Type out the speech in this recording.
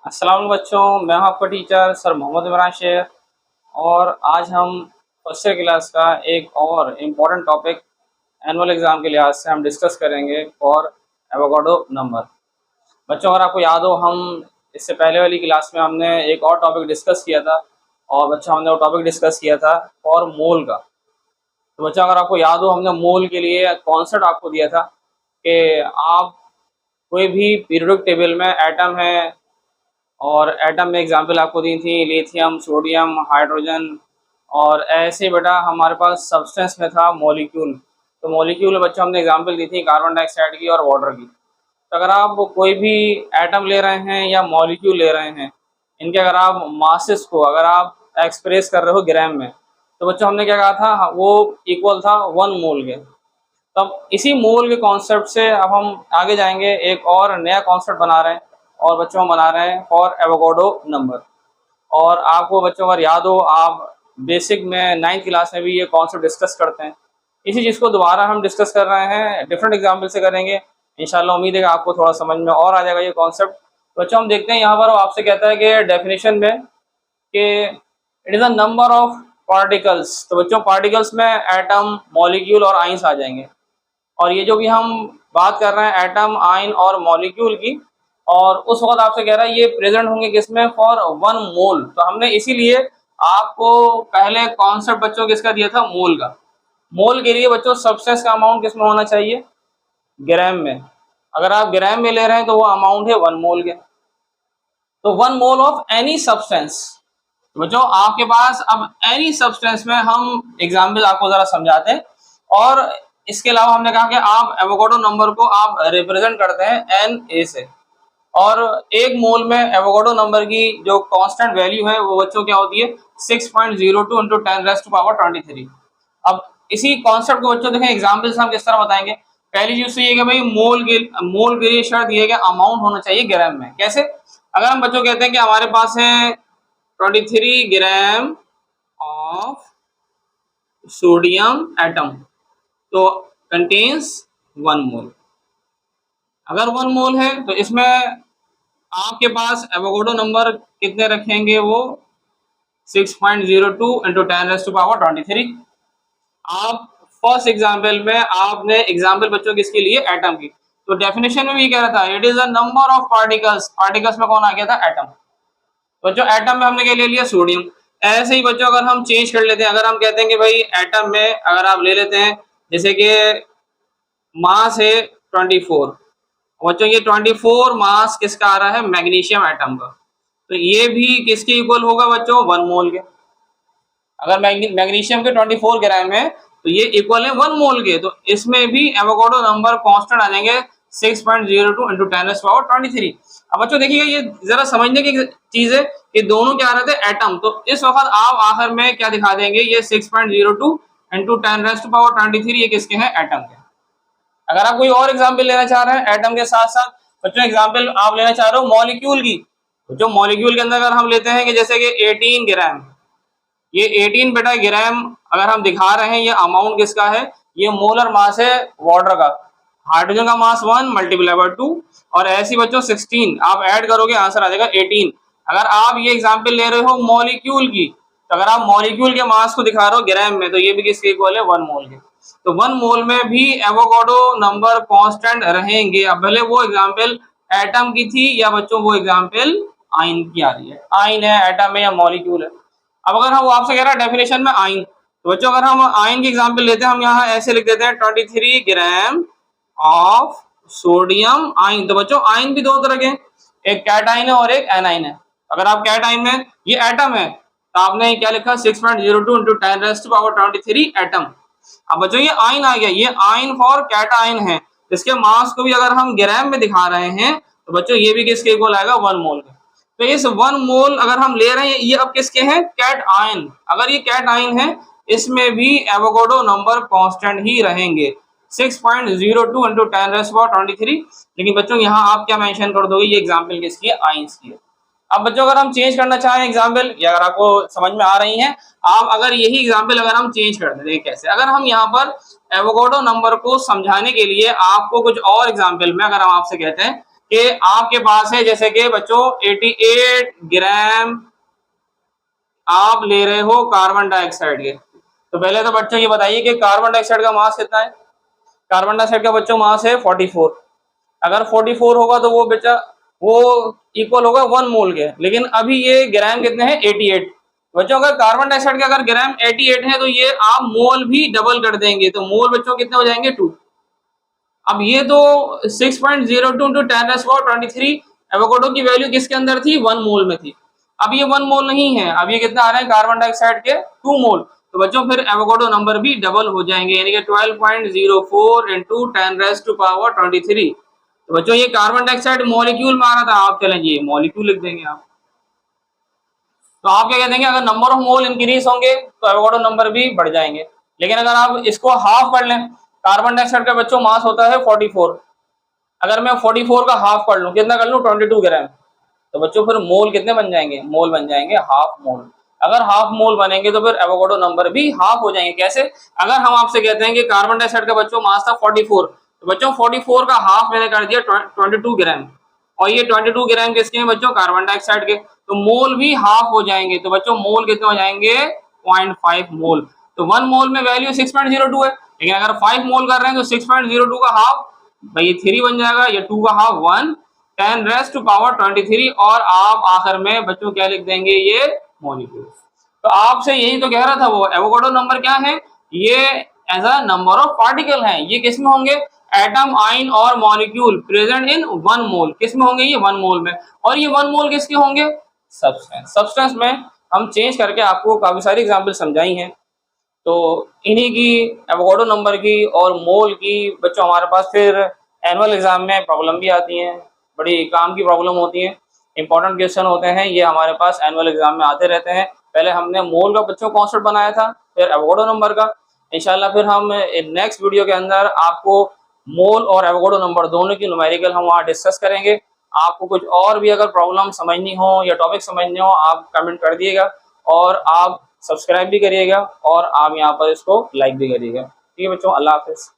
अस्सलाम वालेकुम बच्चों, मैं हूं आपका टीचर सर मोहम्मद इमरान शेख। और आज हम फर्स्ट ईयर क्लास का एक और इम्पॉर्टेंट टॉपिक एनुअल एग्ज़ाम के लिहाज से हम डिस्कस करेंगे फॉर एवोगाड्रो नंबर। बच्चों, अगर आपको याद हो, हम इससे पहले वाली क्लास में हमने एक और टॉपिक डिस्कस किया था। और बच्चों, हमने वो टॉपिक डिस्कस किया था फॉर मोल का। तो बच्चों, अगर आपको याद हो, हमने मोल के लिए कॉन्सेप्ट आपको दिया था कि आप कोई भी पीरियोडिक टेबल में एटम है, और एटम में एग्जांपल आपको दी थी लिथियम, सोडियम, हाइड्रोजन। और ऐसे बेटा हमारे पास सब्सटेंस में था मॉलिक्यूल। तो मॉलिक्यूल में बच्चों हमने एग्जांपल दी थी कार्बन डाइऑक्साइड की और वाटर की। तो अगर आप कोई भी एटम ले रहे हैं या मॉलिक्यूल ले रहे हैं, इनके अगर आप मासेस को अगर आप एक्सप्रेस कर रहे हो ग्राम में, तो बच्चों हमने क्या कहा था, वो इक्वल था 1 मोल के। तब इसी मोल के कॉन्सेप्ट से अब हम आगे जाएंगे, एक और नया कॉन्सेप्ट बना रहे हैं। और बच्चों हम बना रहे हैं फॉर एवोगाड्रो नंबर। और आपको बच्चों अगर याद हो, आप बेसिक में 9th क्लास में भी ये कॉन्सेप्ट डिस्कस करते हैं। इसी चीज़ को दोबारा हम डिस्कस कर रहे हैं, डिफरेंट एग्जाम्पल से करेंगे। इंशाल्लाह उम्मीद है कि आपको थोड़ा समझ में और आ जाएगा ये कॉन्सेप्ट। बच्चों हम देखते हैं यहाँ पर वो आपसे कहता है कि डेफिनेशन में कि it is a number of particles. तो बच्चों पार्टिकल्स में एटम, मॉलिक्यूल और आइंस आ जाएंगे। और ये जो भी हम बात कर रहे हैं एटम, आयन और मॉलिक्यूल की, और उस वक्त आपसे कह रहा है ये प्रेजेंट होंगे किसमें, फॉर 1 मोल। तो हमने इसीलिए आपको पहले कॉन्सेप्ट बच्चों किसका दिया था, मोल का। मोल के लिए बच्चों सब्सटेंस का अमाउंट किसमें होना चाहिए, ग्राम में। अगर आप ग्राम में ले रहे हैं तो वो अमाउंट है 1 मोल के। तो 1 मोल ऑफ एनी सब्सटेंस। बच्चों आपके पास अब एनी सब्सटेंस में हम एग्जाम्पल आपको जरा समझाते हैं। और इसके अलावा हमने कहा कि आप एवोगाड्रो नंबर को आप रिप्रेजेंट करते हैं एन ए से। और 1 मोल में एवोगाड्रो नंबर की जो कांस्टेंट वैल्यू है वो बच्चों क्या होती है, 6.02 इंटू 10⁻23। अब इसी कॉन्सेप्ट को बच्चों देखें एग्जाम्पल से हम किस तरह बताएंगे। पहली चीज तो ये कि भाई मोल के लिए शर्त ये कि अमाउंट होना चाहिए ग्राम में। कैसे, अगर हम बच्चों कहते हैं कि हमारे पास है 23 ग्राम ऑफ सोडियम एटम, तो कंटेन्स 1 मोल। अगर 1 मोल है तो इसमें आपके पास एवोगाड्रो नंबर कितने रखेंगे, वो 6.02 इंटू 10⁻23। आप फर्स्ट एग्जाम्पल में आपने एग्जाम्पल बच्चों किसके लिए, एटम की। तो डेफिनेशन में भी कह रहा था it is a number of particles. Particles में कौन आ गया था, एटम। बच्चों एटम में हमने क्या ले लिया, सोडियम। ऐसे ही बच्चों अगर हम चेंज कर लेते हैं, अगर हम कहते हैं कि भाई एटम में अगर आप ले लेते हैं जैसे कि मास है 24। बच्चों ये 24 मास किसका आ रहा है, मैग्नीशियम एटम का। तो ये भी किसके इक्वल होगा बच्चों, 1 मोल के। अगर मैग्नीशियम के 24 ग्राम है तो ये इक्वल है 1 मोल के। तो इसमें भी एवोगाड्रो नंबर कांस्टेंट आ जाएंगे 6.02 इंटू 10⁻23। अब बच्चों देखिएगा, ये जरा समझने की चीज है कि दोनों क्या आ रहे थे, एटम। तो इस वक्त आप आखिर में क्या दिखा देंगे, ये 6.02 इंटू 10⁻23 ये किसके हैं, एटम के। अगर आप कोई और एग्जाम्पल लेना चाह रहे हैं एटम के साथ साथ, बच्चों एग्जाम्पल आप लेना चाह रहे हो मॉलिक्यूल की, तो जो मॉलिक्यूल के अंदर अगर हम लेते हैं कि जैसे कि 18 ग्राम, ये 18 बेटा ग्राम अगर हम दिखा रहे हैं, ये अमाउंट किसका है, ये मोलर मास है वाटर का। हाइड्रोजन का मास 1 मल्टीप्लाई बाय 2। और ऐसी बच्चों 16 आप ऐड करोगे आंसर आ जाएगा 18। अगर आप ये एग्जाम्पल ले रहे हो मॉलिक्यूल की, तो अगर आप मॉलिक्यूल के मास को दिखा रहे हो ग्राम में, तो ये भी किसके इक्वल है, 1 मोल के। तो 1 मोल में भी एवोगाड्रो नंबर कांस्टेंट रहेंगे। अब भले वो एग्जाम्पल एटम की थी या बच्चों वो एग्जाम्पल आयन की आ रही है, आयन है, एटम है या मॉलिक्यूल है। अब अगर हम आपसे कह रहा है डेफिनेशन में आयन, तो बच्चों अगर हम आयन की एग्जाम्पल लेते हैं, हम यहाँ ऐसे लिख देते हैं 23 ग्राम ऑफ सोडियम आयन। तो बच्चों आयन भी दो तरह के, एक कैटाइन है और एक एनाइन है। अगर आप कैटाइन में, ये एटम है, तो आपने क्या लिखा, 6.02 इंटू 10⁻23 एटम। अब बच्चों ये आयन आ गया, ये आयन फॉर कैटाइन है। इसके मास को भी अगर हम ग्राम में दिखा रहे हैं, तो बच्चों ये भी किसके इक्वल आएगा, 1 मोल के। तो इस 1 मोल अगर हम ले रहे हैं, ये अब किसके हैं, कैट आयन। अगर ये कैट आयन है, इसमें भी एवोगाड्रो नंबर कांस्टेंट ही रहेंगे 6.02 इंटू 10⁻23। लेकिन बच्चों यहाँ आप क्या मेंशन कर दोगे, ये एग्जाम्पल किसकी है, आयंस की है। अब बच्चों अगर हम चेंज करना चाहें एग्जाम्पल, या अगर आपको समझ में आ रही हैं, आप अगर यही एग्जाम्पल अगर हम चेंज कर दें, कैसे, अगर हम यहाँ पर एवोगाड्रो नंबर को समझाने के लिए आपको कुछ और एग्जाम्पल में अगर हम आपसे कहते हैं कि आपके पास है जैसे कि बच्चों 88 ग्राम आप ले रहे हो कार्बन डाइऑक्साइड के। तो पहले तो बच्चों ये बताइए कि कार्बन डाइऑक्साइड का मास कितना है। कार्बन डाइऑक्साइड का बच्चों मास है 44। अगर 44 होगा तो वो बच्चा वो इक्वल होगा 1 मोल के, लेकिन अभी ये ग्राम कितने हैं 88। बच्चों अगर कार्बन डाइऑक्साइड के अगर ग्राम 88 है तो ये आप मोल भी डबल कर देंगे, तो मोल बच्चों कितने हो जाएंगे 2। अब ये तो 6.02 × 10⁻23 एवोगाड्रो की वैल्यू किसके अंदर थी 1 मोल में थी। अब ये 1 मोल नहीं है, अब ये कितना आ रहा है कार्बन डाइऑक्साइड के 2 मोल। तो बच्चों फिर एवोगाड्रो नंबर भी डबल हो जाएंगे, यानी कि 12.04 × 10⁻23। तो बच्चों ये कार्बन डाइऑक्साइड मॉलिक्यूल में आ रहा था, आप चलें ये मॉलिक्यूल लिख देंगे आप। तो आप क्या कहते हैं अगर नंबर ऑफ मोल इंक्रीज होंगे तो एवोगाड्रो नंबर भी बढ़ जाएंगे। लेकिन अगर आप इसको हाफ कर लें, कार्बन डाइऑक्साइड का बच्चों मास होता है 44, अगर मैं 44 का हाफ कर लूं, कितना कर लूं 22 ग्राम, तो बच्चों फिर मोल कितने बन जाएंगे, मोल बन जाएंगे हाफ मोल। अगर हाफ मोल बनेंगे तो फिर एवोगाड्रो नंबर भी हाफ हो जाएंगे। कैसे, अगर हम आपसे कहते हैं कि कार्बन डाइऑक्साइड का बच्चों मास था 44, तो बच्चों 44 का हाफ मैंने कर दिया 22 ग्राम, और ये 22 ग्राम किसके हैं बच्चों कार्बन डाइऑक्साइड के, तो मोल भी हाफ हो जाएंगे। तो बच्चों मोल कितने हो जाएंगे 0.5 मोल। तो 1 मोल में वैल्यू 6.02 है, लेकिन अगर 5 मोल कर रहे हैं तो 6.02 का हाफ भाई ये 3 बन जाएगा, ये 2 का हाफ 1, 10⁻23, और आप आखिर में बच्चों क्या लिख देंगे ये मॉलिक्यूल। तो आपसे यही तो कह रहा था वो एवोगाड्रो नंबर क्या है, ये as a number of particle है। ये किस में होंगे, एटम, आइन और मॉलिक्यूल प्रेजेंट इन 1 मोल। किस में होंगे ये 1 मोल में, और ये 1 मोल किसके होंगे सब्सटेंस। सब्सटेंस में हम चेंज करके आपको काफी सारी एग्जाम्पल समझाई हैं। तो इन्हीं की एवोगाड्रो नंबर की और मोल की बच्चों हमारे पास फिर एनुअल एग्जाम में प्रॉब्लम भी आती हैं, बड़ी काम की प्रॉब्लम होती है, इंपॉर्टेंट क्वेश्चन होते हैं, ये हमारे पास एनुअल एग्जाम में आते रहते हैं। पहले हमने मोल का बच्चों कॉन्सेप्ट बनाया था, फिर एवोगाड्रो नंबर का। इंशाल्लाह फिर हम नेक्स्ट वीडियो के अंदर आपको मोल और एवोगाड्रो नंबर दोनों की न्यूमेरिकल हम वहाँ डिस्कस करेंगे। आपको कुछ और भी अगर प्रॉब्लम समझनी हो या टॉपिक समझने हो आप कमेंट कर दिएगा, और आप सब्सक्राइब भी करिएगा, और आप यहाँ पर इसको लाइक भी करिएगा। ठीक है बच्चों, अल्लाह हाफिज़।